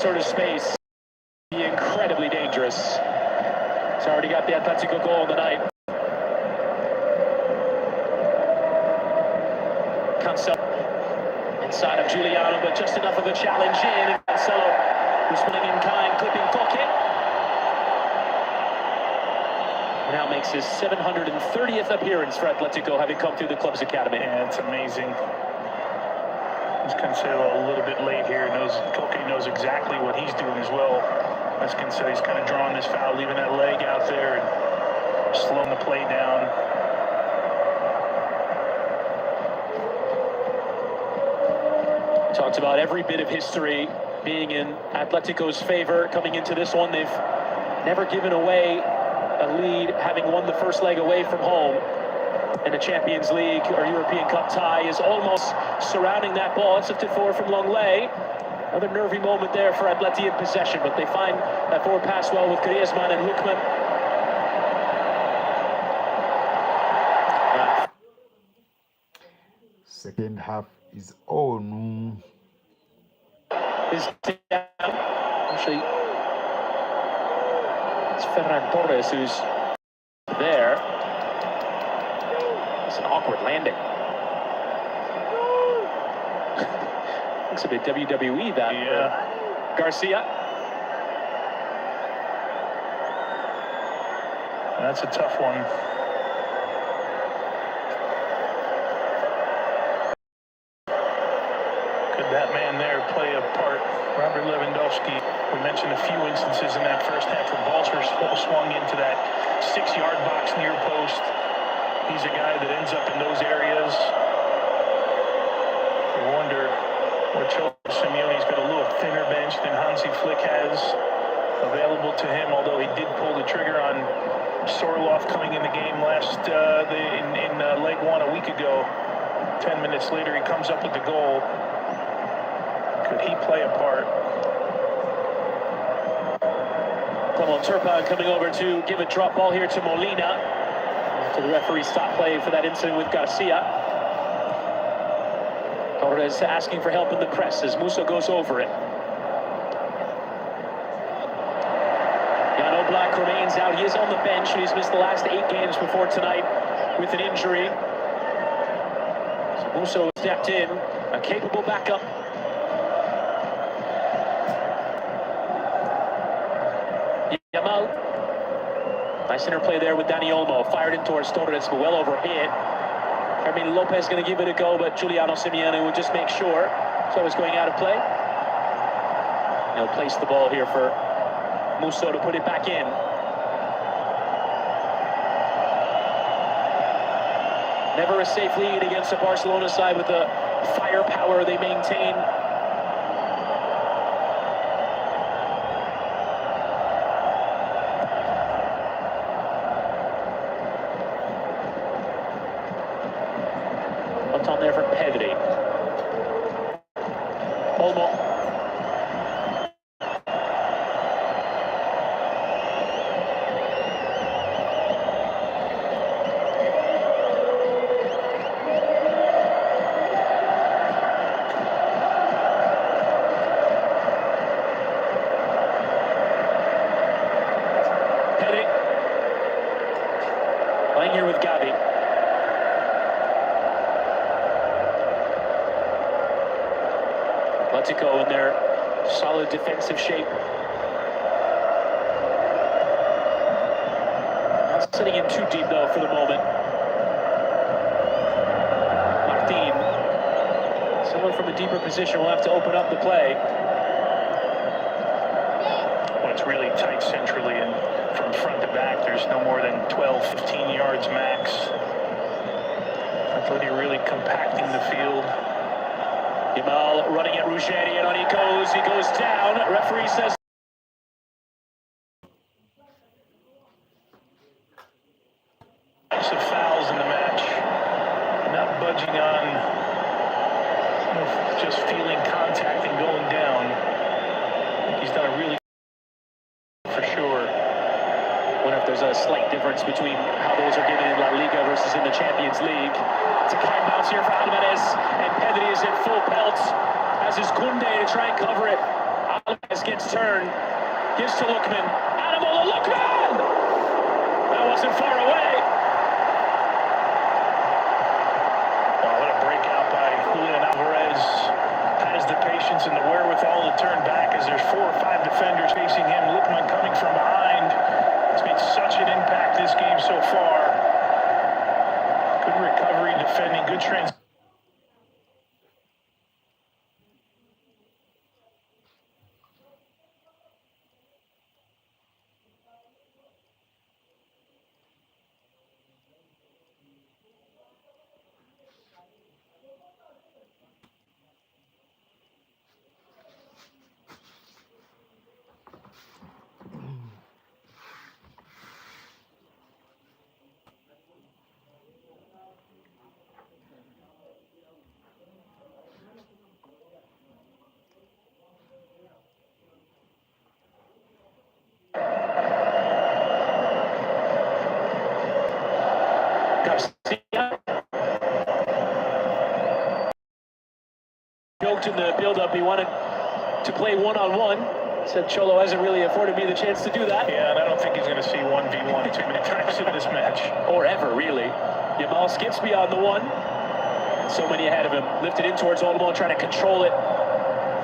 sort of space, be incredibly dangerous. He's already got the Atletico goal of the night. Cancelo inside of Giuliano, but just enough of a challenge in. And Cancelo responding in kind, clipping Koke. Now makes his 730th appearance for Atletico, having come through the club's academy. Yeah, it's amazing. It's Cancelo a little bit late here. Koke knows exactly what he's doing as well. As Cancelo, he's kind of drawing this foul, leaving that leg out there and slowing the play down. Talked about every bit of history being in Atletico's favor coming into this one. They've never given away a lead, having won the first leg away from home. And the Champions League or European Cup tie is almost surrounding that ball. It's 54 from Longley. Another nervy moment there for Atleti in possession, but they find that forward pass well with Griezmann and Lookman. Second half is on. Is down. Actually, it's Ferran Torres who's there. It's an awkward landing. Looks a bit WWE that. Yeah. Garcia. That's a tough one. That man there play a part. Robert Lewandowski, we mentioned a few instances in that first half where balls were swung into that 6-yard box near post. He's a guy that ends up in those areas. You wonder what Cholo Simeone's got a little thinner bench than Hansi Flick has available to him, although he did pull the trigger on Sorloth coming in the game in leg one a week ago. 10 minutes later, he comes up with the goal. Could he play a part? Clement Turpin coming over to give a drop ball here to Molina. After the referee stopped play for that incident with Garcia. Torres asking for help in the press as Musa goes over it. Jan Oblak remains out. He is on the bench. He's missed the last 8 games before tonight with an injury. So Musa stepped in, a capable backup. Yamal. Nice interplay there with Dani Olmo. Fired in towards Torres, but well overhit. Fermin Lopez going to give it a go, but Giuliano Simeone will just make sure. So it's going out of play. He'll place the ball here for Musso to put it back in. Never a safe lead against the Barcelona side with the firepower they maintain. What's on there for Pedri? Olmo. Playing here with Gavi. Atletico in their solid defensive shape. Not sitting in too deep though for the moment. Martin. Someone from a deeper position will have to open up the play. Well, it's really tight centrally, and from front to back, there's no more than 12, 15 yards max. Atleti really compacting the field. Yamal running at Ruggeri, and on he goes down. Referee says lots of fouls in the match. Not budging on just feeling contact and going down. I think he's done a really for sure. Wonder if there's a slight difference between how those are given in La Liga versus in the Champions League. It's a kind bounce here for Alvarez, and Pedri is in full pelt, as is Koundé to try and cover it. Alves gets turned, gives to Lookman. Animal Lookman! That wasn't far away. Oh, what a breakout by Julian Alvarez. Has the patience and the wherewithal to turn back as there's 4 or 5 defenders facing him. Lookman coming from behind. He's made such an impact this game so far. Good recovery, defending, good transition. Joked in the build-up he wanted to play one-on-one. Said Cholo hasn't really afforded me the chance to do that. Yeah, and I don't think he's going to see 1v1 too many times in this match. Or ever, really. Yamal skips beyond the one. So many ahead of him. Lifted in towards Olmo, trying to control it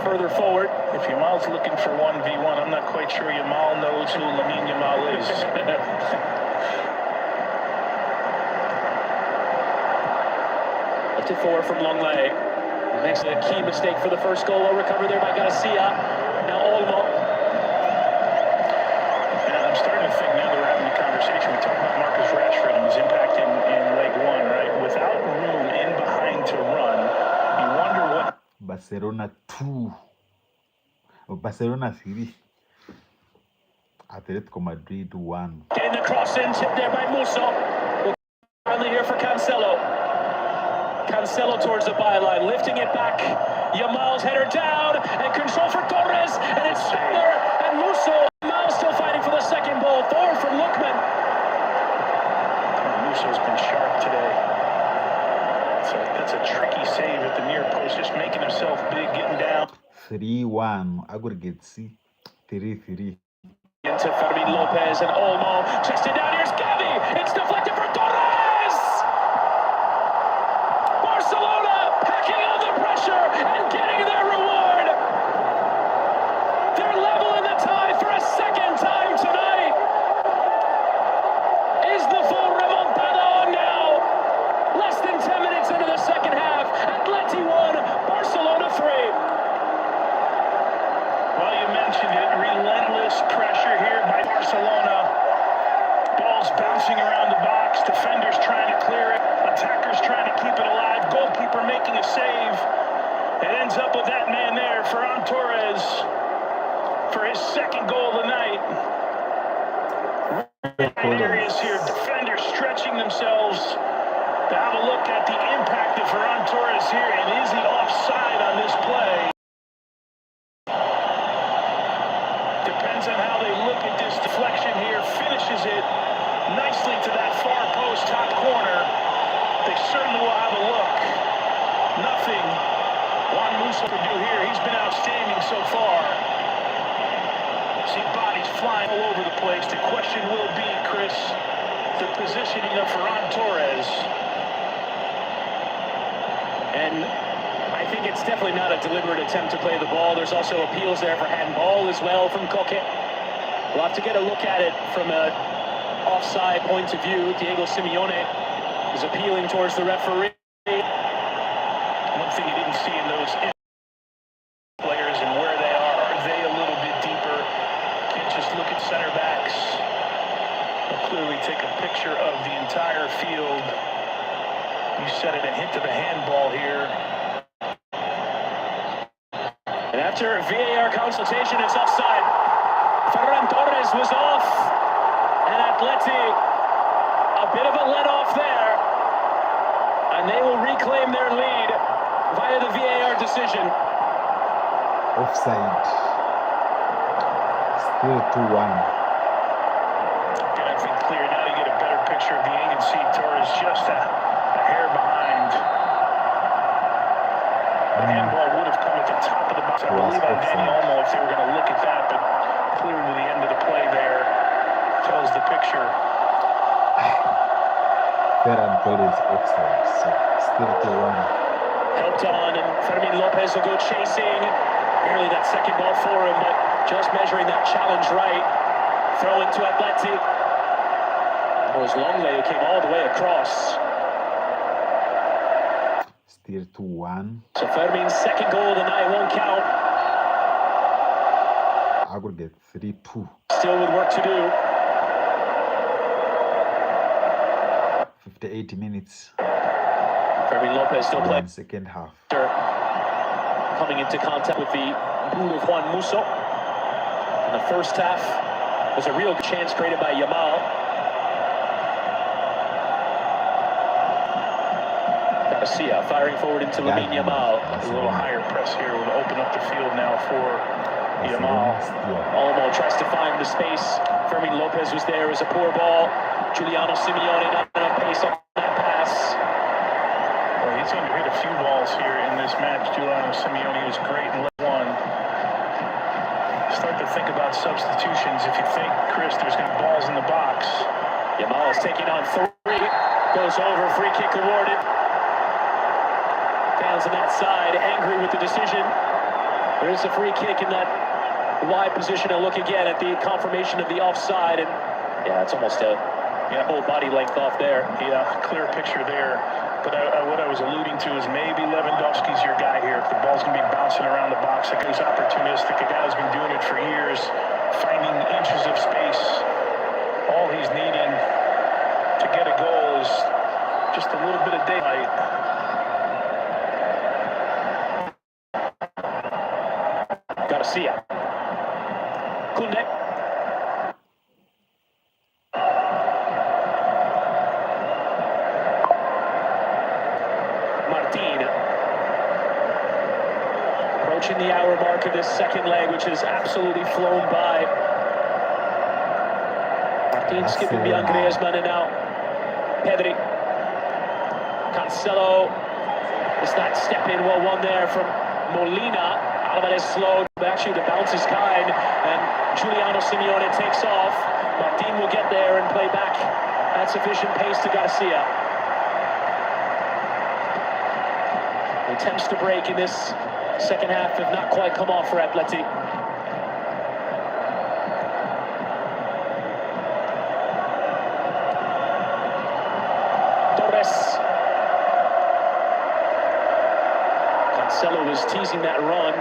further forward. If Yamal's looking for 1v1, I'm not quite sure Yamal knows who Lamine Yamal is. Lifted forward from Longley. Makes a key mistake for the first goal. Well recovered there by Garcia. Now Olmo. Yeah, I'm starting to think now that we're having a conversation, we talk about Marcus Rashford and his impact in leg one, right? Without room in behind to run, you wonder what... Barcelona 2. Barcelona 3. Atletico Madrid 1. Getting the cross in, tipped there by Musso. Finally here for Cancelo. Cancelo towards the byline, lifting it back. Yamal's header down, and control for Torres, and it's there, and Musso. Yamal still fighting for the second ball. Forward from Lookman. Musso's been sharp today. That's a tricky save at the near post, just making himself big, getting down. 3-1. Aggregate C. 3-3. Into Fermin Lopez and Olmo. Chested down, here's Gavi. It's deflected for Torres. Barcelona packing on the pressure and getting their reward. They're level in the tie for a second time tonight. Is the full remontada on now? Less than 10 minutes into the second half. Atleti 1, Barcelona 3. Well, you mentioned it. Relentless pressure here by Barcelona. Ball's bouncing around the box. Defenders trying to clear it. Attackers trying to keep it alive. Goalkeeper making a save. It ends up with that man there, Ferran Torres, for his second goal of the night. Areas here. Defenders stretching themselves to have a look at the impact of Ferran Torres here. And is he offside on this play? Depends on how they look at this deflection here. Finishes it nicely to that far post, top corner. They certainly will have a look. Nothing Juan Musso can do here. He's been outstanding so far. See bodies flying all over the place. The question will be, Chris, the positioning of Ferran Torres. And I think it's definitely not a deliberate attempt to play the ball. There's also appeals there for handball as well from Koke. We'll have to get a look at it from an offside point of view. Diego Simeone is appealing towards the referee. One thing you didn't see in those players and where they are they a little bit deeper? Can't just look at center backs. They'll clearly take a picture of the entire field. You said it, a hint of a handball here. And after VAR consultation, it's offside. Ferran Torres was off. And Atleti, a bit of a let-off there. And they will reclaim their lead via the VAR decision. Offside. Still 2-1. And I think clear now you get a better picture of the angle. You can see Torres just a hair behind. handball would have come at the top of the box. I believe on Danny Olmo if they were going to look at that, but clearly the end of the play there tells the picture. Ferran Torres offside, so still 2-1. Helped on, and Fermin Lopez will go chasing. Nearly that second ball for him, but just measuring that challenge right. Throw into Atleti. It was Longley who came all the way across. Still 2-1. So Fermin's second goal of the night won't count. Aggregate 3-2. Still with work to do. 58 minutes. Fermin Lopez still playing. Second half. Coming into contact with the boot of Juan Musso. In the first half, was a real chance created by Yamal. Garcia firing forward into Lamine Yamal. A little higher press here will open up the field now for Yamal. Olmo tries to find the space. Fermin Lopez was there as a poor ball. Giuliano Simeone not enough pace on that pass. Well, he's hit a few balls here in this match. Giuliano Simeone was great in leg one. Start to think about substitutions. If you think, Chris, there's going to be balls in the box. Yamal is taking on 3. Goes over, free kick awarded. Fans on that side angry with the decision. There is a free kick in that wide position. And look again at the confirmation of the offside. And yeah, it's almost a whole body length off there. Yeah, clear picture there. But what I was alluding to is maybe Lewandowski's your guy here. If the ball's going to be bouncing around the box, a guy's opportunistic, a guy who's been doing it for years, finding inches of space. All he's needing to get a goal is just a little bit of daylight. Garcia. Kunde. Approaching the hour mark of this second leg, which has absolutely flown by. Martin skipping beyond Griezmann, and now Pedri. Cancelo. Is that step in? Well, one there from Molina. Alvarez slowed, but actually the bounce is kind, and Giuliano Simeone takes off. Martin will get there and play back at sufficient pace to Garcia. Attempts to break in this second half have not quite come off for Atleti. Torres. Cancelo was teasing that run.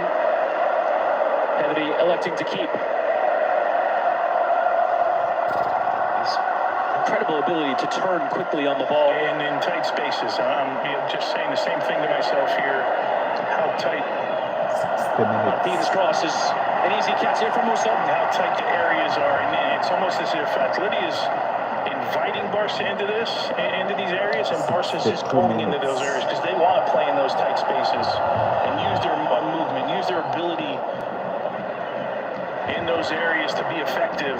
Pedri electing to keep. His incredible ability to turn quickly on the ball. And in tight spaces. I'm just saying the same thing to myself here. How tight. Martin's cross is an easy catch here from Musso. How tight the areas are, and it's almost as if Atleti is inviting Barca into these areas, and Barca's just going into those areas because they want to play in those tight spaces and use their movement, use their ability in those areas to be effective.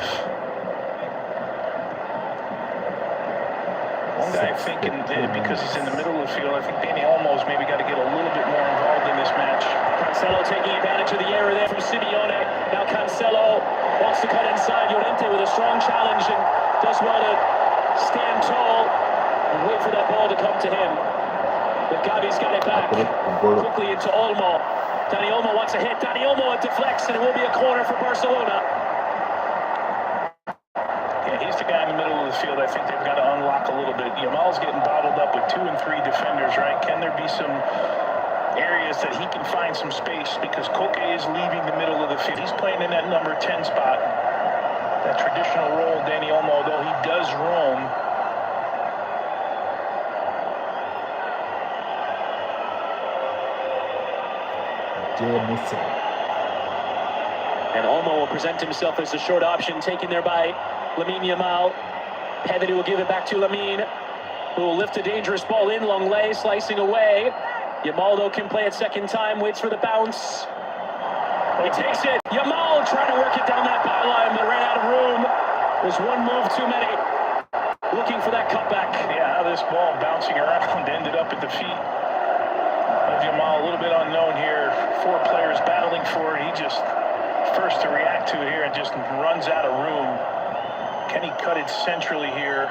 One guy thinking, because he's in the middle of the field, I think Danny Olmo's maybe got to get a little bit more involved in this match. Cancelo taking advantage of the error there from Simeone. Now Cancelo wants to cut inside Llorente with a strong challenge and does well to stand tall and wait for that ball to come to him. But Gavi's got it back quickly into Olmo. Dani Olmo wants a hit. Dani Olmo, it deflects, and it will be a corner for Barcelona. Yeah, he's the guy in the middle of the field. I think they've got to unlock a little bit. Yamal's getting bottled up with 2 and 3 defenders, right? Can there be some areas that he can find some space, because Koke is leaving the middle of the field. He's playing in that number 10 spot, that traditional role, Danny Olmo, though he does roam. And Olmo will present himself as a short option, taken there by Lamine Yamal. Pedri will give it back to Lamine, who will lift a dangerous ball in. Longley slicing away. Yamal, though, can play it second time, waits for the bounce. He takes it. Yamal trying to work it down that byline, but ran out of room. There's one move too many. Looking for that cutback. Yeah, how this ball bouncing around ended up at the feet of Yamal, a little bit unknown here. 4 players battling for it. He just first to react to it here and just runs out of room. Can he cut it centrally here?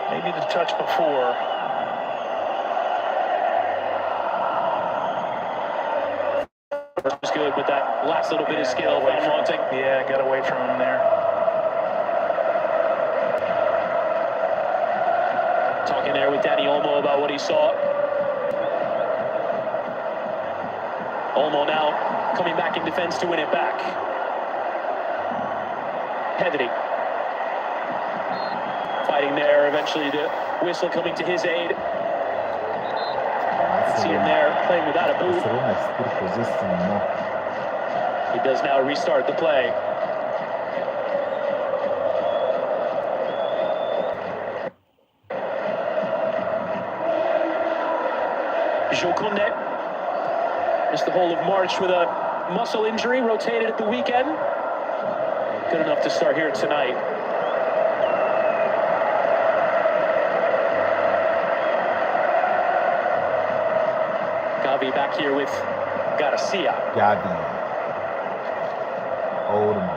Maybe the touch before. Was good, but that last little bit of skill found wanting. Yeah, got away from him there. Talking there with Dani Olmo about what he saw. Olmo now coming back in defense to win it back. Pedri fighting there, eventually the whistle coming to his aid. See him there playing without a boot. Barcelona is still possessing more. He does now restart the play. Jokunde missed the whole of March with a muscle injury, rotated at the weekend. Good enough to start here tonight. Gavi back here with Garcia. Gabi. Olmo.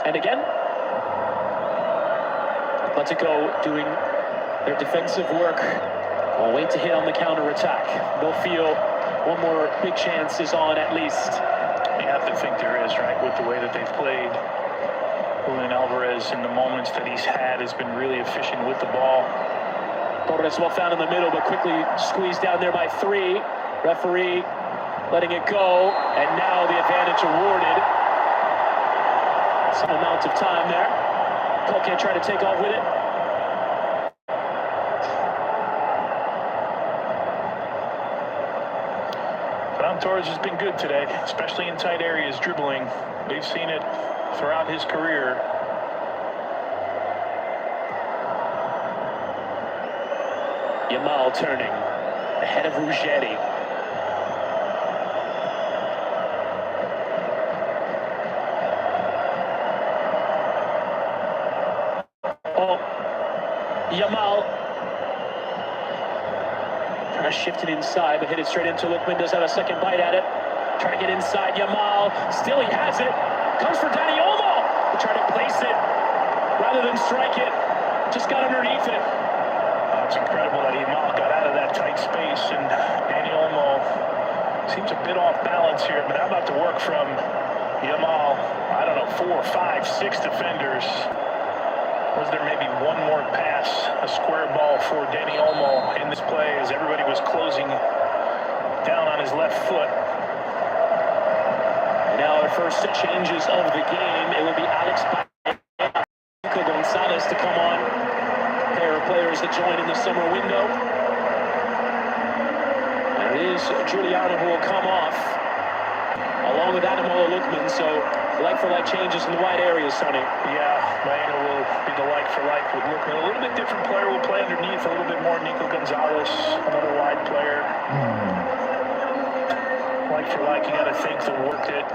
And again, Atletico doing their defensive work. Will wait to hit on the counter-attack. They'll feel one more big chance is on at least. You have to think there is, right, with the way that they've played. Julian Alvarez, in the moments that he's had, has been really efficient with the ball. Torres well found in the middle, but quickly squeezed down there by 3. Referee letting it go, and now the advantage awarded. Some amount of time there. Koke trying to take off with it. Torres has been good today, especially in tight areas, dribbling. We've seen it throughout his career. Yamal turning ahead of Ruggeri. Oh, Yamal. Trying to shift it inside, but hit it straight into Lookman. Does have a second bite at it. Trying to get inside. Yamal. Still he has it. Comes for Dani Olmo. Trying to place it rather than strike it. Just got underneath it. It's incredible that Yamal got out of that tight space, and Dani Olmo seems a bit off balance here. But how about the work from Yamal? I don't know, 4, 5, 6 defenders. Was there maybe one more pass, a square ball for Dani Olmo in this play as everybody was closing down on his left foot? Now our first changes of the game. It will be Alex Nico Gonzalez to come on. A pair of players that join in the summer window. And it is Giuliano who will come off, along with Ademola Lookman. So like-for-like changes in the wide areas, Sonny. Yeah, Maena will be the like-for-like with Lookman. A little bit different player will play underneath, a little bit more Nico Gonzalez, another wide player. Like-for-like, you got to think the work that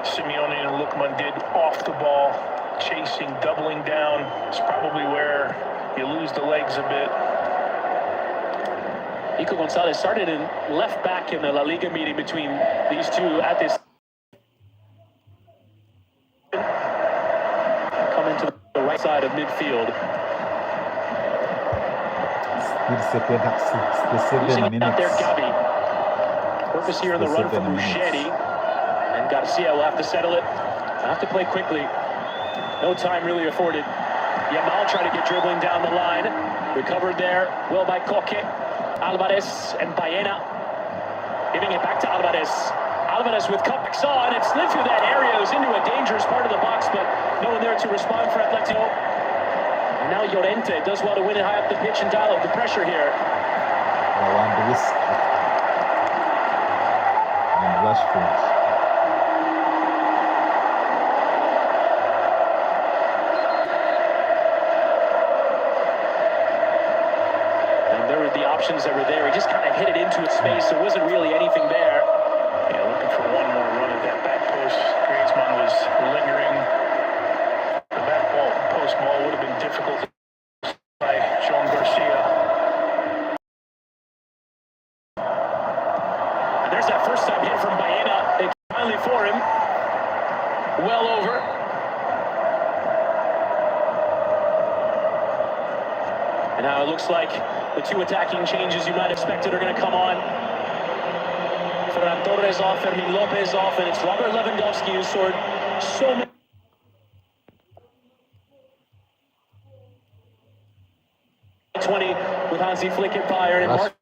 Simeone and Lookman did off the ball, chasing, doubling down, is probably where you lose the legs a bit. Nico Gonzalez started in left back in the La Liga meeting between these two at this. Come into the right side of midfield. Still 7 Losing out there, minutes. Gabi. Purpose here in the run from Ruggeri. And Garcia will have to settle it. Have to play quickly. No time really afforded. Yamal trying to get dribbling down the line. Recovered there. Well by Koke. Alvarez and Baena. Giving it back to Alvarez. Alvarez with cutbacks on. It slid through that area. It was into a dangerous part of the box, but no one there to respond for Atletico. And now Llorente does well to win it high up the pitch and dial up the pressure here. And Rashford. The options that were there, he just kind of hit it into its space. There wasn't really anything there. Yeah, looking for one more run at that back post. Griezmann was lingering. The back post ball would have been difficult by Joan Garcia. Now it looks like the two attacking changes you might expect are going to come on. Ferran Torres off, Fermin Lopez off, and it's Robert Lewandowski who scored so many. With Hansi Flick at Bayern, and Mark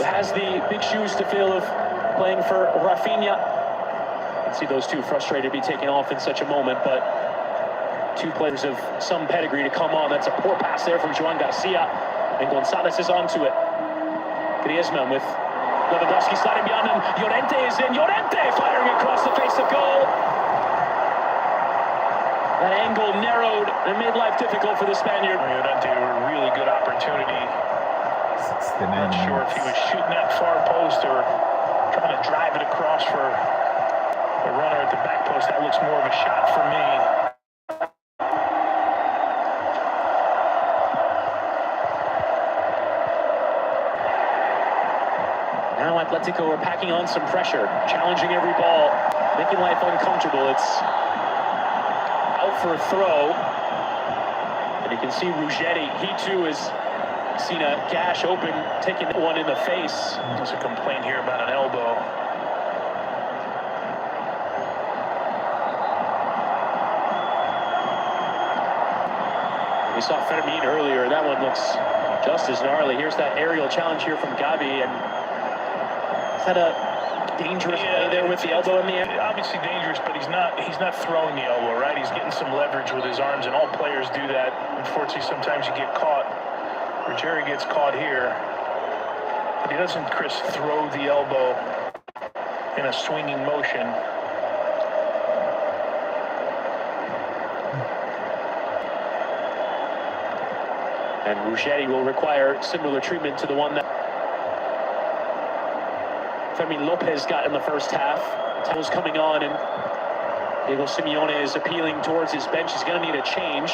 has the big shoes to fill of playing for Rafinha. You can see those two frustrated to be taken off in such a moment, but two players of some pedigree to come on. That's a poor pass there from Joan Garcia, and Gonzalez is onto it. Griezmann with Lewandowski sliding beyond him. Llorente is in. Llorente firing across the face of goal. That angle narrowed and made life difficult for the Spaniard. Llorente, a really good opportunity. Not sure if he was shooting that far post or trying to drive it across for the runner at the back post. That looks more of a shot for me. Now Atletico are packing on some pressure, challenging every ball, making life uncomfortable. It's out for a throw, and you can see Ruggeri. He too has seen a gash open, taking one in the face. There's a complaint here about an elbow. We saw Fermin earlier. That one looks just as gnarly. Here's that aerial challenge here from Gavi, and is that a dangerous play there with the elbow in the air? Obviously dangerous, but he's not throwing the elbow, right? He's getting some leverage with his arms, and all players do that. Unfortunately, sometimes you get caught. Ruggeri gets caught here, but he doesn't, Chris, throw the elbow in a swinging motion. And Ruggeri will require similar treatment to the one that Fermin Lopez got in the first half. Tackles coming on, and Diego Simeone is appealing towards his bench. He's going to need a change.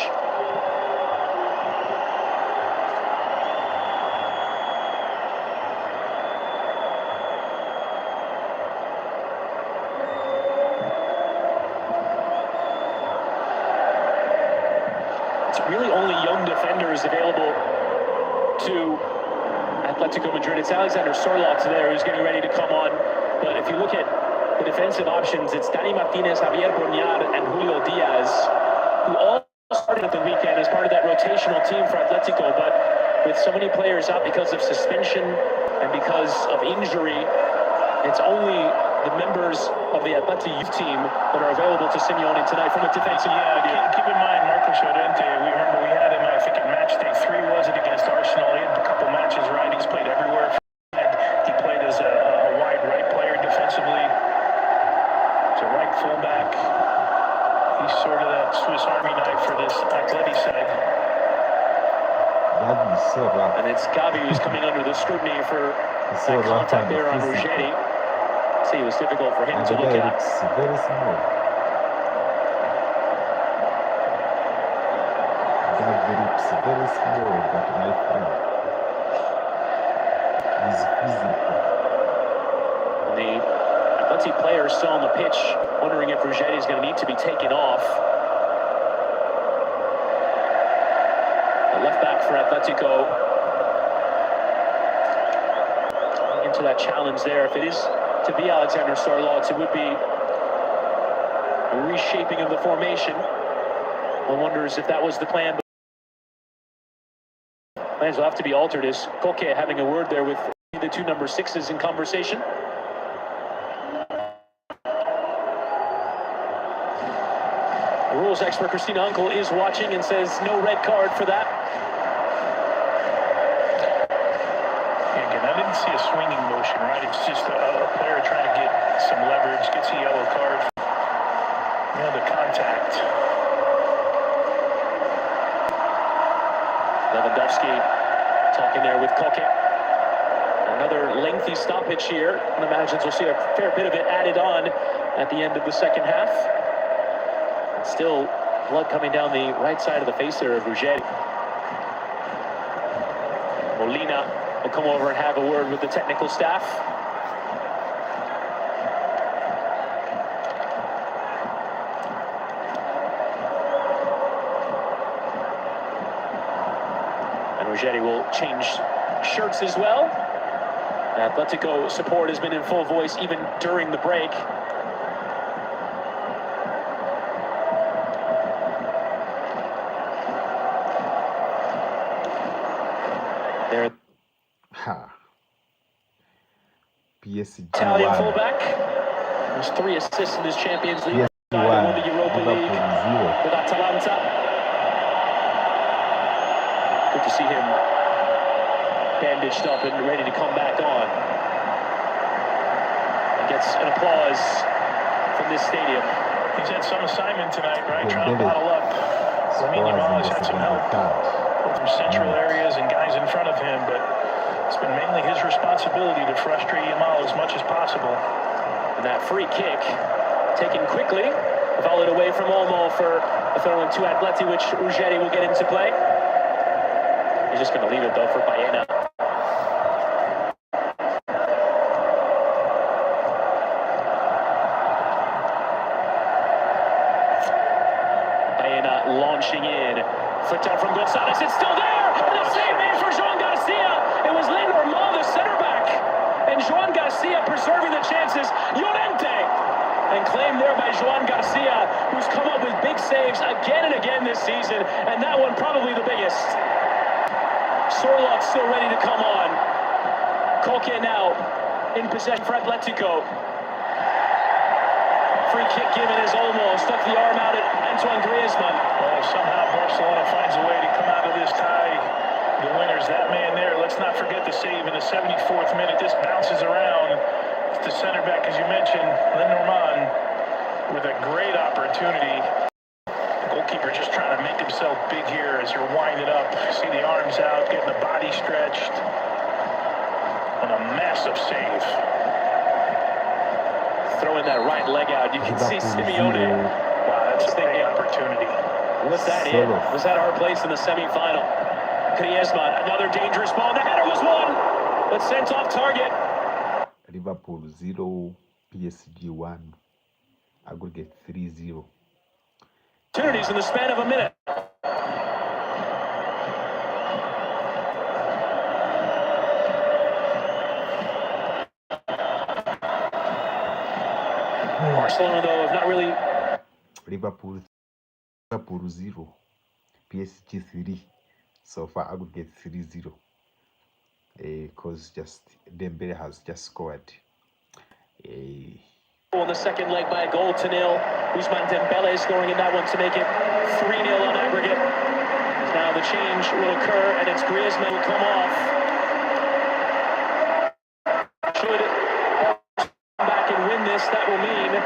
It's really only young defenders available to Atletico Madrid. It's Alexander Sorloth there who's getting ready to come on. But if you look at the defensive options, it's Dani Martinez, Javier Boñar, and Julio Diaz, who all started at the weekend as part of that rotational team for Atletico. But with so many players out because of suspension and because of injury, it's only the members of the Atleti youth team that are available to Simeone tonight from a defensive point of view. Keep in mind, Marcos Llorente, we had him, I think, in match day 3, was it, against Arsenal. He had a couple matches, right? He's played everywhere. He played as a wide right player defensively. He's a right fullback. He's sort of that Swiss Army knife for this Atleti side. And it's Gavi who's coming under the scrutiny for that contact there on Ruggeri. See, it was difficult for him to look at. Very small. Very small, but my friend is physical. The Atleti players still on the pitch, wondering if Ruggeri is going to need to be taken off. The left back for Atletico into that challenge there. If it is to be Alexander Sorloth, it would be a reshaping of the formation. One wonders if that was the plan. Plans will have to be altered. Is Koke having a word there with the two number 6s in conversation? The rules expert Christina Uncle is watching and says no red card for that. Again, I didn't see a swinging motion, right? It's just a player trying to get some leverage, gets a yellow card. The contact. Lewandowski talking there with Koke. Another lengthy stoppage here. And imagines we'll see a fair bit of it added on at the end of the second half. And still blood coming down the right side of the face there of Ruggeri. Molina will come over and have a word with the technical staff. Uggetti will change shirts as well. Atletico support has been in full voice even during the break. There, PSG Italian 1, fullback. There's 3 assists in his Champions League. PSG Won 1, the Europa League Liverpool 0. with Atalanta. Good to see him bandaged up and ready to come back on. And gets an applause from this stadium. He's had some assignment tonight, right? Dembele Trying to bottle up. Lamine Yamal has Scores in had the some second help half. from central areas and guys in front of him, but it's been mainly his responsibility to frustrate Yamal as much as possible. And that free kick taken quickly, volleyed away from Olmo for a throw in to Atleti, which Uggetti will get into play. He's just going to leave it though for Baena. Baena launching in, flicked out from Gonzalez. It's still there. And a save made for Joan Garcia. It was Lenormand, the center back, and Joan Garcia preserving the chances. Llorente. And claimed there by Joan Garcia, who's come up with big saves again and again this season, and that one probably the biggest. Sorloth still ready to come on. Koke now in possession for Atletico. Free kick given as Olmo stuck the arm out at Antoine Griezmann. Well, somehow Barcelona finds a way to come out of this tie. The winner's that man there. Let's not forget the save in the 74th minute. This bounces around. The center back, as you mentioned, Lenormand, with a great opportunity. The goalkeeper just trying to make himself big here as you're winding up. See the arms out, getting the body stretched. And a massive save. Throwing that right leg out. You can see Simeone. Wow, that's a big opportunity. Was that it? Was that our place in the semi-final? Griezmann, another dangerous ball. The header was won, but sent off target. Liverpool 0, PSG 1, aggregate 3-0. Opportunities in the span of a minute. Barcelona, though, have not really... Liverpool 0, PSG 3. So far, aggregate 3-0. Because just Dembele has just scored. On the second leg by a goal to nil. Ousmane Dembele scoring in that one to make it 3-0 on aggregate. Now the change will occur, and it's Griezmann will come off. Should come back and win this, that will mean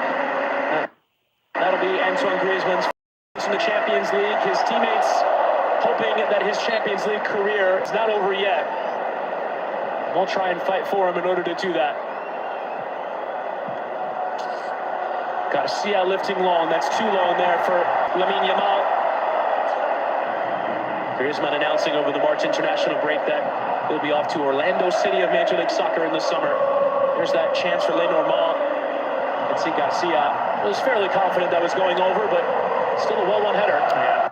that'll be Antoine Griezmann's first in the Champions League. His teammates hoping that his Champions League career is not over yet. We'll try and fight for him in order to do that. Garcia lifting long. That's too long there for Lamine Yamal. Griezmann announcing over the March international break that he'll be off to Orlando City of Major League Soccer in the summer. There's that chance for Lenormand. You can see Garcia was fairly confident that was going over, but still a well-won header. Yeah.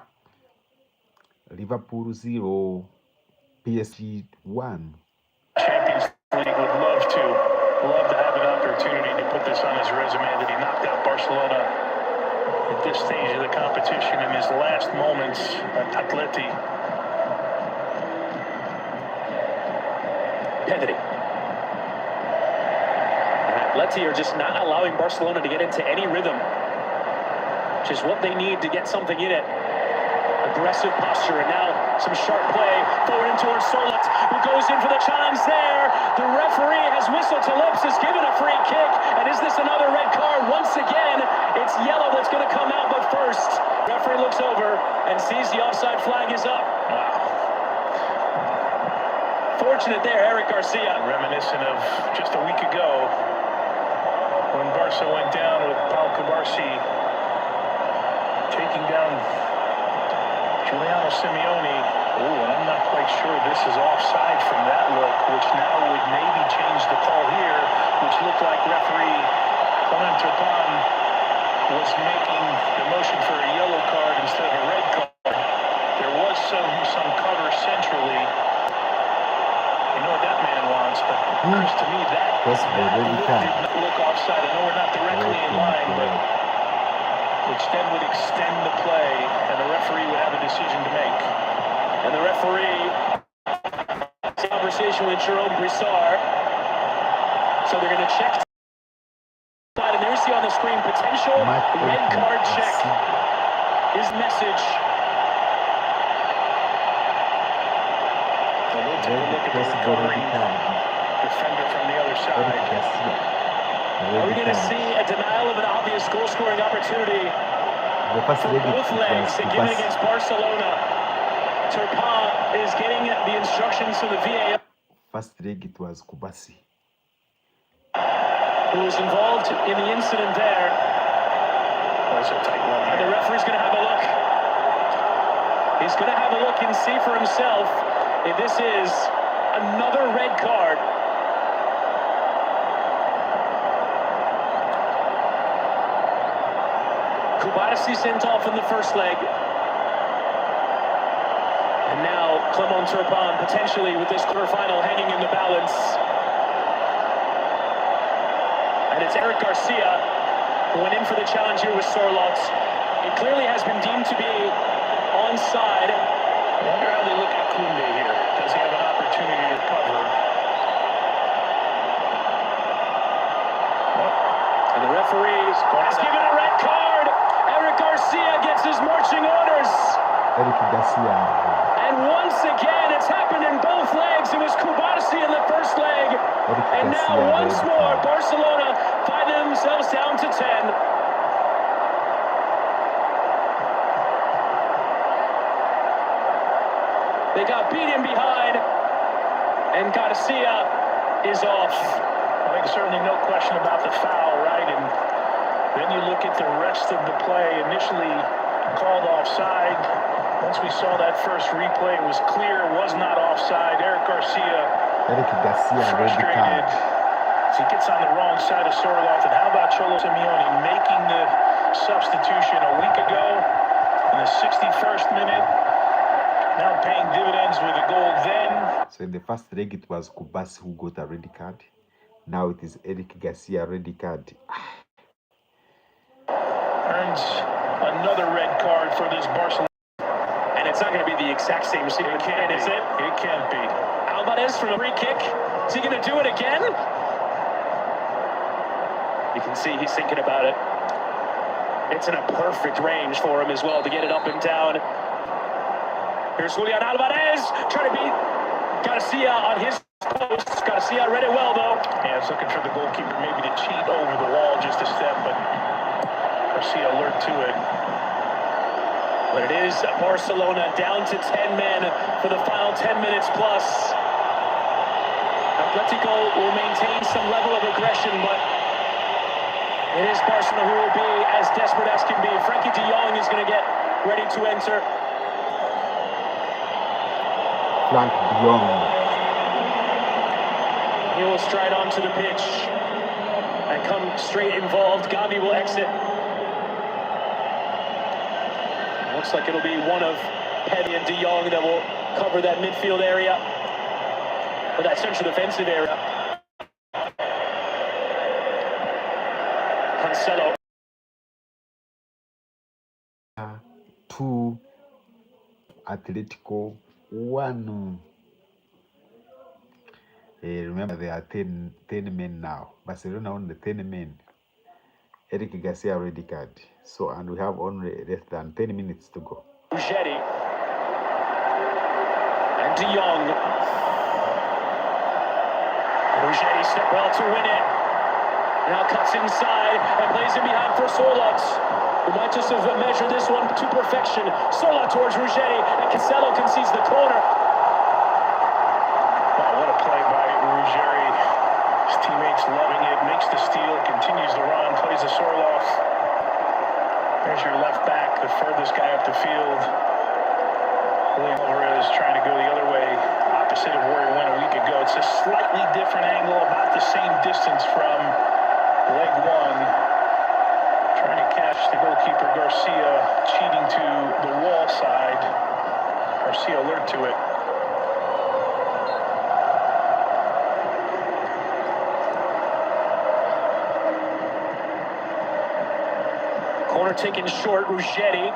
Liverpool 0, PSG 1. Champions League would love to have an opportunity to put this on his resume that he knocked out Barcelona at this stage of the competition in his last moments at Atleti. Pedri. Atleti are just not allowing Barcelona to get into any rhythm, which is what they need to get something in it. Aggressive posture, and now some sharp play forward in towards Sorloth, who goes in for the challenge there. The referee has whistled to lips, has given a free kick, and is this another red card? Once again, it's yellow that's going to come out, but first, referee looks over and sees the offside flag is up. Wow. Fortunate there, Eric Garcia. Reminiscent of just a week ago when Barca went down with Pau Cubarsí taking down Giuliano Simeone. Oh, and I'm not quite sure this is offside from that look, which now would maybe change the call here, which looked like referee Clement Turpin was making the motion for a yellow card instead of a red card. There was some cover centrally. nuance, but Chris, to me, that That's look already did done. not look offside. I know we're not directly in line, but which then would extend the play, and the referee would have a decision to make. And the referee, conversation with Jerome Brissard. So they're going to check. And there's the on the screen potential red card check. His message. So we'll take a look at the recovering defender from the other side. Are we going to see a denial of an obvious goal-scoring opportunity for both legs given against Barcelona? Turpin is getting the instructions from the VAR. First leg it was Kubasi. Who was involved in the incident there. That's a tight one here. And the referee's going to have a look. He's going to have a look and see for himself if this is another red card. Kubasi sent off in the first leg. And now Clement Turpin potentially with this quarterfinal hanging in the balance. And it's Eric Garcia who went in for the challenge here with Sorloth. It clearly has been deemed to be onside. I wonder how they look at Koundé here. Does he have an opportunity to cover? And the referee has given a red card. Eric Garcia gets his marching orders. Eric Garcia. And once again, it's happened in both legs. It was Kubasi in the first leg. And now once more, Barcelona find themselves down to 10. They got beaten behind, and Garcia is off. I think certainly no question about the foul, right? And then you look at the rest of the play. Initially called offside. Once we saw that first replay, it was clear it was not offside. Eric Garcia frustrated. So he gets on the wrong side of Sorloth. And how about Cholo Simeone making the substitution a week ago in the 61st minute? Now paying dividends with a goal then. So in the first leg it was Kubasi who got a red card. Now it is Eric Garcia red card. Earns another red card for this Barcelona. And it's not going to be the exact same It can't, is it? It can't be. Alvarez from a free kick. Is he going to do it again? You can see he's thinking about it. It's in a perfect range for him as well to get it up and down. Here's Julian Alvarez trying to beat Garcia on his post. Garcia read it well, though. Yeah, he's looking for the goalkeeper maybe to cheat over the wall just a step, but Garcia alert to it. But it is Barcelona down to 10 men for the final 10 minutes plus. Atletico will maintain some level of aggression, but it is Barcelona who will be as desperate as can be. Frankie de Jong is going to get ready to enter. Frank de Jong. He will stride onto the pitch and come straight involved. Gavi will exit. Looks like it'll be one of Pedri and de Jong that will cover that midfield area, or that central defensive area. Cancelo. 2 Atletico 1. Remember there are 10 men now. Barcelona on the 10 men. Eric Garcia red card. So, and we have only less than 10 minutes to go. Ruggeri and de Jong. Ruggeri step well to win it. Now cuts inside and plays it behind for Sorloth. We might just have measured this one to perfection. Sorloth towards Ruggeri, and Cancelo concedes the corner. Wow, what a play by Ruggeri. His teammates loving it, makes the steal, continues the run, plays the Sorloth. There's your left back, the furthest guy up the field. Julian Alvarez trying to go the other way, opposite of where he went a week ago. It's a slightly different angle, about the same distance from leg one. Trying to catch the goalkeeper, Garcia, cheating to the wall side. Garcia alert to it. Corner taken short, Ruggeri.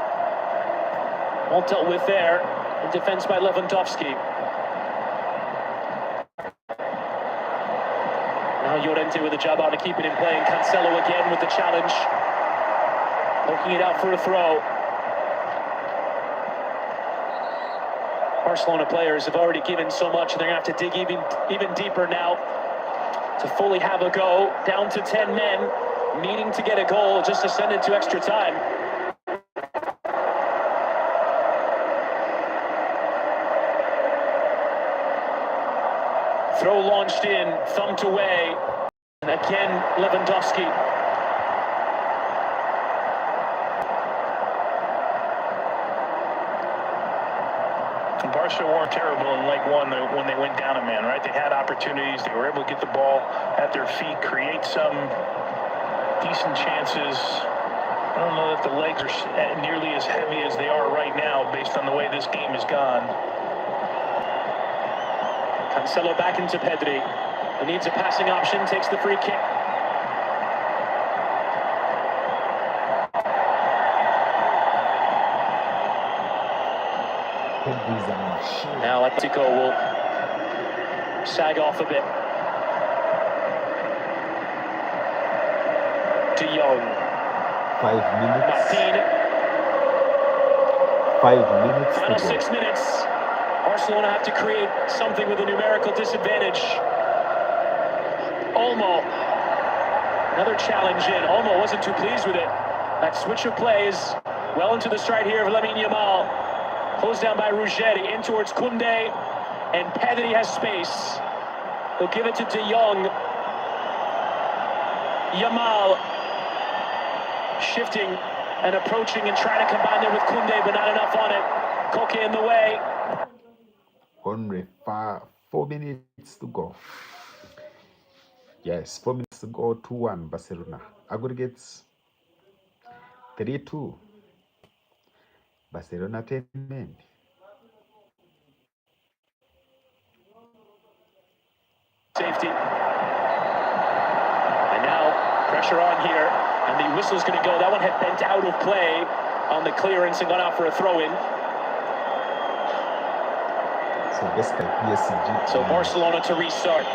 All dealt with there. In defense by Lewandowski. Now Llorente with a job on to keep it in play, and Cancelo again with the challenge. Poking it out for a throw. Barcelona players have already given so much, and they're going to have to dig even deeper now to fully have a go. Down to 10 men, needing to get a goal just to send it to extra time. Throw launched in, thumped away, and again Lewandowski. Barca weren't terrible in leg one when they went down a man, right? They had opportunities. They were able to get the ball at their feet, create some decent chances. I don't know that the legs are nearly as heavy as they are right now based on the way this game has gone. Cancelo back into Pedri. He needs a passing option, takes the free kick. Now Atletico will sag off a bit. De Jong. 5 minutes. Martin. 5 minutes. Final 6 minutes. Barcelona have to create something with a numerical disadvantage. Olmo. Another challenge in. Olmo wasn't too pleased with it. That switch of plays. Well into the stride here of Lamine Yamal. Closed down by Ruggeri, in towards Koundé, and Pedri has space. He'll give it to De Jong. Yamal shifting and approaching and trying to combine there with Koundé, but not enough on it. Koke in the way. Only 4 minutes to go. Yes, 4 minutes to go. 2-1 Barcelona. Aggregates 3-2. Barcelona 10 men. Safety. And now pressure on here. And the whistle's going to go. That one had bent out of play on the clearance and gone out for a throw-in. So basically PSG. So Barcelona to restart.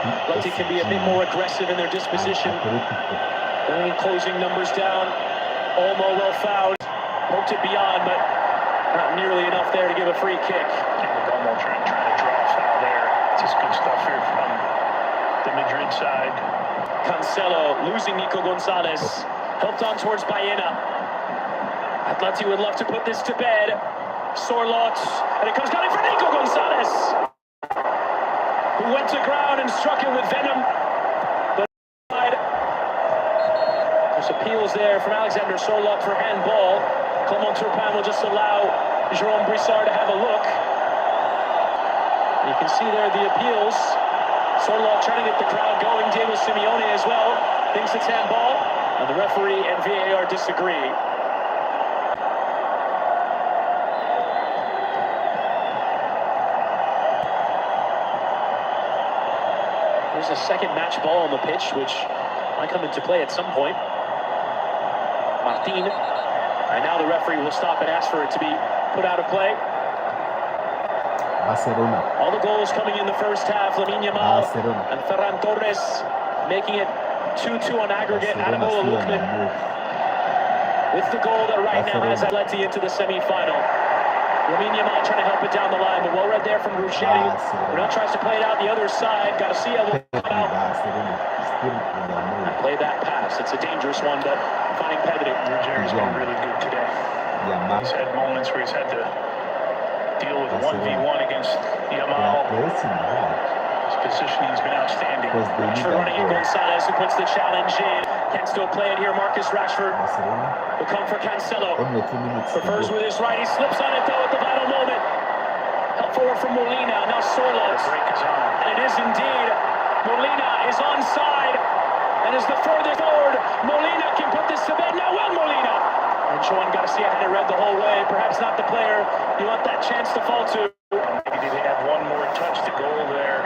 Atleti can be a bit more aggressive in their disposition. Bringing closing numbers down. Olmo well fouled. Poked it beyond, but not nearly enough there to give a free kick. Olmo trying to draw a foul there. Just good stuff here from the Madrid side. Cancelo losing Nico Gonzalez. Helped on towards Baena. Atleti would love to put this to bed. Sorlot, and it comes down in for Nico Gonzalez, who went to ground and struck it with venom. But there's appeals there from Alexander Sorlot for handball. Clement Turpin will just allow Jerome Brissard to have a look. And you can see there the appeals. Sorlot trying to get the crowd going. Diego Simeone as well thinks it's handball. And the referee and VAR disagree. There's a second match ball on the pitch, which might come into play at some point. Martin. And now the referee will stop and ask for it to be put out of play. Barcelona. All the goals coming in the first half. Lamine Yamal and Ferran Torres making it 2-2 on aggregate. Ademola Lookman with the goal that right now has Atleti into the semi-final. Lamine Yamal trying to help it down the line, but well read there from Ruggeri. Now tries to play it out the other side. Garcia will come out and play that pass. It's a dangerous one, but finding Pedri. Ruggeri's been really good today. He's had moments where he's had to deal with 1v1 against Yamal. His positioning's been outstanding. Rashford running in, Gonzalez who puts the challenge in. Can still play it here. Marcus Rashford will come for Cancelo. Prefers with his right. He slips on it though at the final moment. Help forward from Molina. Now Sorlot. The break is on. And it is indeed. Molina is onside and is the furthest forward. Molina can put this to bed. Now will Molina. And Joan Garcia had it read the whole way. Perhaps not the player you want that chance to fall to. Maybe they have one more touch to go there.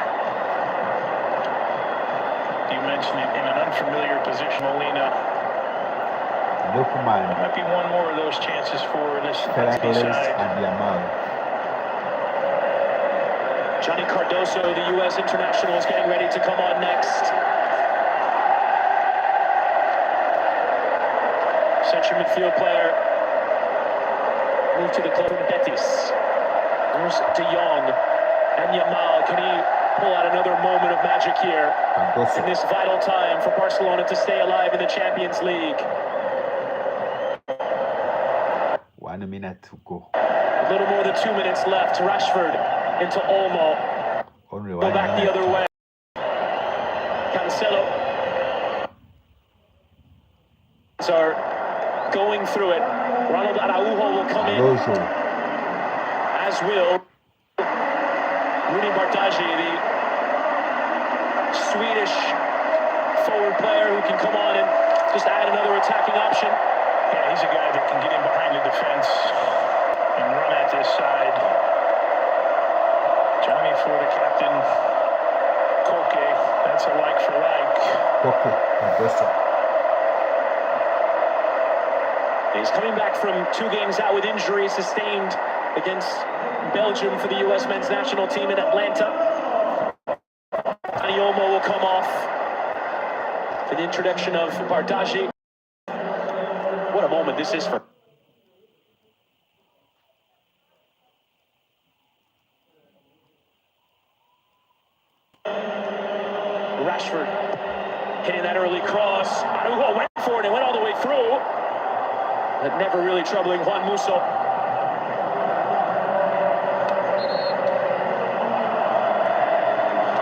unfortunate in an unfamiliar position, Molina. Lukman, Might be one more of those chances for this Perez, side. and Yamal. Johnny Cardoso, the U.S. international, is getting ready to come on next. Central midfield player moved to the club from Betis. There's De Jong and Yamal. Can he pull out another moment of magic here Cardoso. in this vital time for Barcelona to stay alive in the Champions League? 1 minute to go. A little more than 2 minutes left. Rashford into Olmo. Only Go 1 back the minute. other way. Cancelo. Are going through it. Ronald Araujo will come in, Alonso. as will Rooney Bardaji, the Swedish forward player who can come on and just add another attacking option. Yeah, he's a guy that can get in behind the defense and run at this side. Johnny for the captain, Koke. That's a like for like. Okay, Cardoso. He's coming back from 2 games out with injury sustained against Belgium for the U.S. men's national team in Atlanta. Olmo will come off for the introduction of Bardaji. What a moment this is for. Rashford hitting that early cross. Araujo went for it and went all the way through. But never really troubling Juan Musso.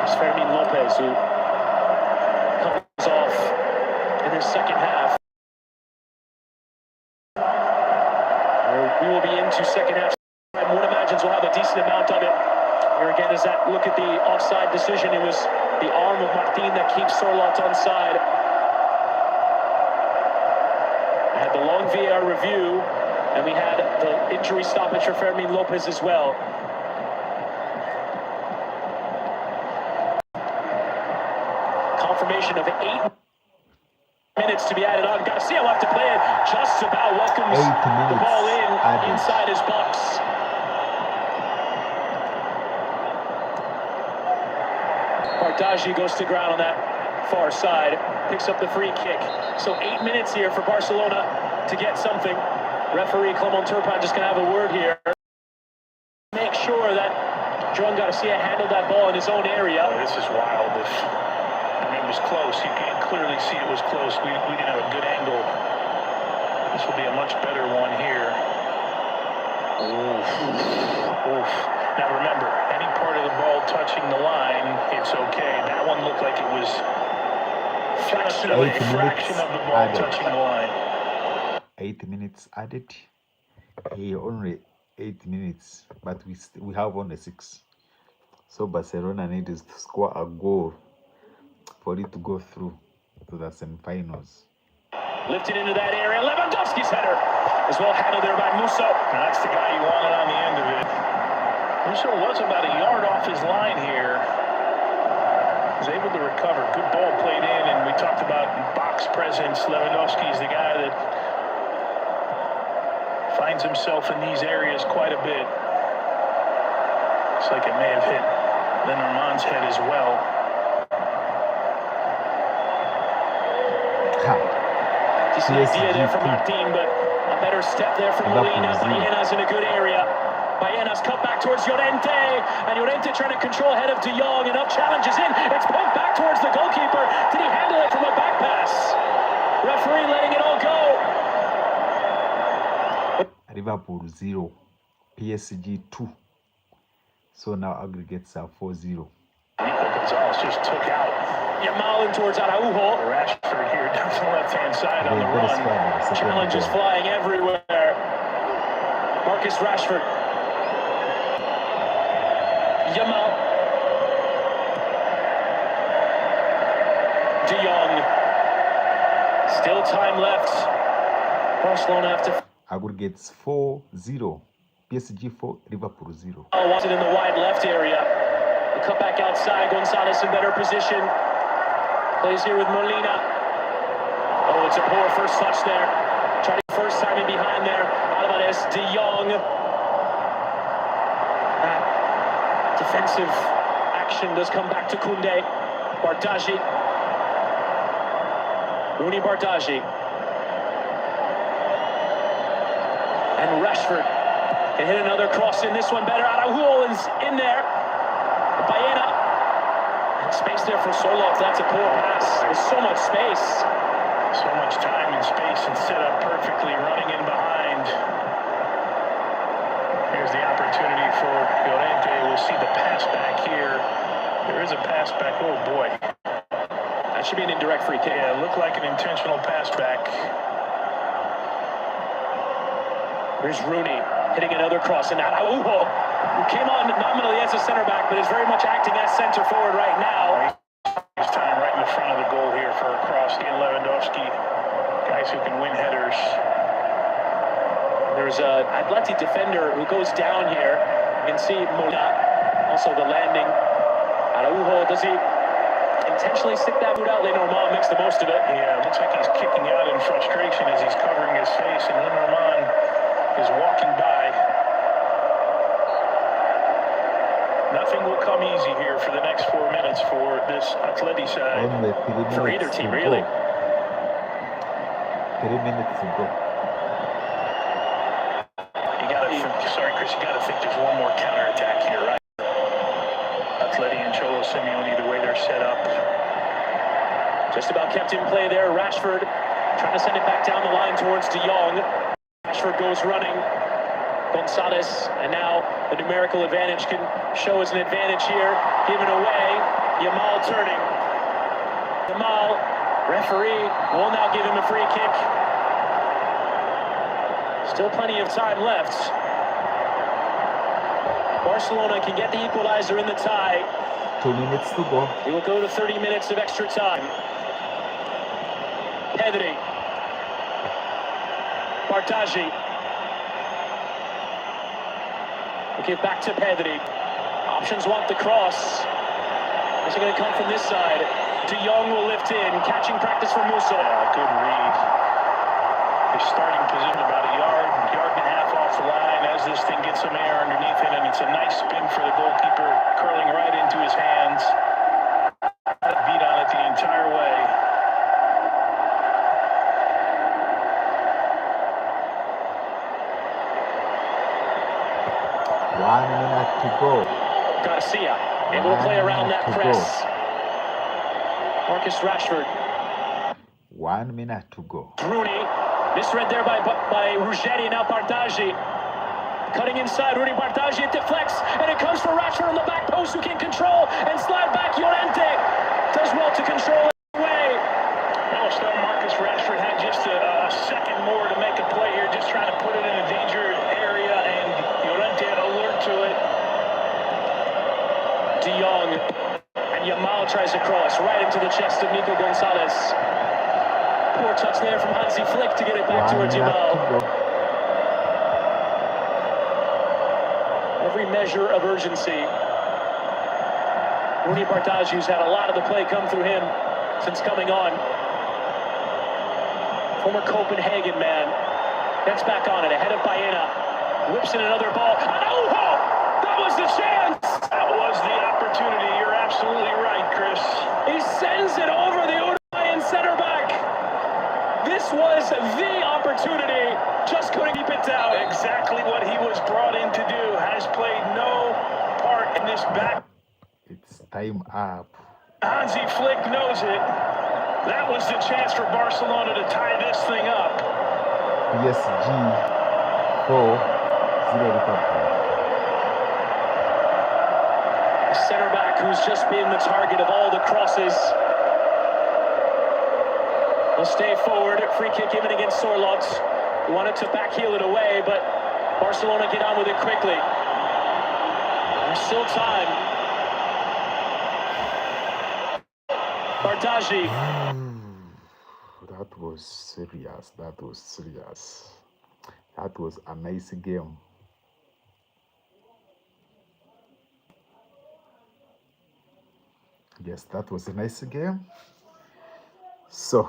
It's Fermin Lopez who comes off in the second half. We will be into second half. And one imagines we'll have a decent amount of it. Here again is that look at the offside decision. It was the arm of Martin that keeps Sorloth onside. We had the long VAR review, and we had the injury stoppage for Fermin Lopez as well. Confirmation of 8 minutes to be added on. Garcia will have to play it. Just about welcomes the ball in inside his box. Bardaji goes to ground on that far side, picks up the free kick. So 8 minutes here for Barcelona to get something. Referee Clement Turpin just going to have a word here. Make sure that Joan Garcia handled that ball in his own area. Oh, this is wild. It was close. You can clearly see it was close. We didn't have a good angle. This will be a much better one here. Oof. Oof. Now remember, any part of the ball touching the line, it's okay. That one looked like it was just a fraction of the ball touching the line. 8 minutes added. Here only 8 minutes, but we have only 6. So Barcelona needs to score a goal for it to go through to the semi-finals. Lifted into that area. Lewandowski's header is well handled there by Musso. That's the guy you wanted on the end of it. Musso was about a yard off his line here. Was able to recover. Good ball played in, and we talked about box presence. Lewandowski's the guy that finds himself in these areas quite a bit. Looks like it may have hit Lenormand's head as well. Decent idea there from Martin, but a better step there from Molina. Bayena's in a good area. Bayena's cut back towards Llorente, and Llorente trying to control ahead of De Jong. Enough challenges in. It's poked back towards the goalkeeper. Did he handle it from a back pass? Referee letting it all go. Liverpool 0, PSG 2. So now aggregates are 4-0. Nico Gonzalez just took out Yamal in towards Araujo. Rashford here down the left-hand side on the Very run. smart. Challenges flying everywhere. Marcus Rashford. Yamal. De Jong. Still time left. Barcelona have to. Aggregates 4-0. PSG 4, Liverpool 0. Wants it in the wide left area. The cut back outside. Gonzalez in better position. Plays here with Molina. Oh, it's a poor first touch there. Trying first time in behind there. Alvarez, De Jong. That defensive action does come back to Koundé. Bardaji. Rooney Bardaji. And Rashford can hit another cross in. This one better. Araujo is in there. Baena. And space there for Sorloth. That's a poor pass. There's so much space. So much time and space and set up perfectly, running in behind. Here's the opportunity for Llorente. We'll see the pass back here. There is a pass back. Oh, boy. That should be an indirect free kick. Yeah, it looked like an intentional pass back. Here's Rooney hitting another cross, and Araujo, who came on nominally as a center back, but is very much acting as center forward right now. His time right in the front of the goal here for a cross. He and Lewandowski, guys who can win headers. There's an Atleti defender who goes down here. You can see Molina, also the landing. Araujo, does he intentionally stick that boot out? Lenormand makes the most of it. Yeah, it looks like he's kicking out in frustration as he's covering his face, and Lenormand is walking by. Nothing will come easy here for the next 4 minutes for this Atleti side. For either team, really. 3 minutes to go. Sorry, Chris, you got to think there's one more counterattack here, right? Atleti and Cholo Simeone, the way they're set up. Just about kept in play there. Rashford trying to send it back down the line towards De Jong. Rashford goes running. Gonzalez, and now the numerical advantage can show as an advantage here. Given away. Yamal turning. Yamal, referee, will now give him a free kick. Still plenty of time left. Barcelona can get the equalizer in the tie. 2 minutes to go. We will go to 30 minutes of extra time. Pedri. Bardaji. We'll give back to Pedri. Options want the cross. Is it going to come from this side? De Jong will lift in. Catching practice for Musso. Yeah, good read. His starting position about a yard and a half off the line as this thing gets some air underneath it, and it's a nice spin for the goalkeeper, curling right into his hands. Beat on it the entire way. One minute to go. Garcia able to play around that press. Marcus Rashford. 1 minute to go. Rooney. Misread there by Ruggeri. Now Bardaji. Cutting inside. Rooney Bardaji. It deflects. And it comes for Rashford on the back post, who can control and slide back. Llorente does well to control it away. Almost thought Marcus Rashford had just a second more to make a play here, just trying to put it in a danger area, and Llorente alert to it. De Jong. And Yamal tries to cross right into the chest of Nico Gonzalez. Poor touch there from Hansi Flick to get it back towards Yamal. Every measure of urgency. Rooney Bardaji, who's had a lot of the play come through him since coming on. Former Copenhagen man. Gets back on it, ahead of Baena. Whips in another ball. Araujo! That was the chance! That was the opportunity. You're absolutely right, Chris. He sends it over the Uruguayan center back. This was the opportunity. Just couldn't keep it down. Exactly what he was brought in to do. Has played no part in this back. It's time up. Hansi Flick knows it. That was the chance for Barcelona to tie this thing up. PSG 4-0 Liverpool. Center back who's just been the target of all the crosses. Will stay forward. Free kick given against Sorloth. He wanted to backheel it away, but Barcelona get on with it quickly. There's still time. Bardaji. That was serious. That was serious. That was a nice game. Yes, that was a nice game. So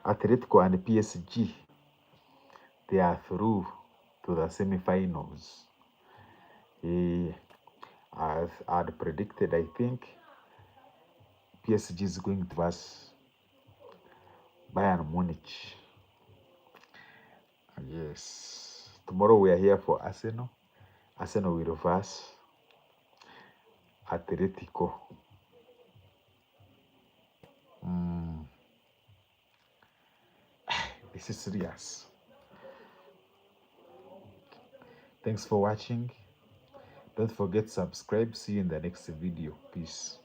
Atletico and PSG, they are through to the semi-finals. As I'd predicted, I think PSG is going to pass Bayern Munich. Yes. Tomorrow we are here for Arsenal. Arsenal will reverse Atletico. This is serious. Thanks for watching. Don't forget to subscribe. See you in the next video. Peace.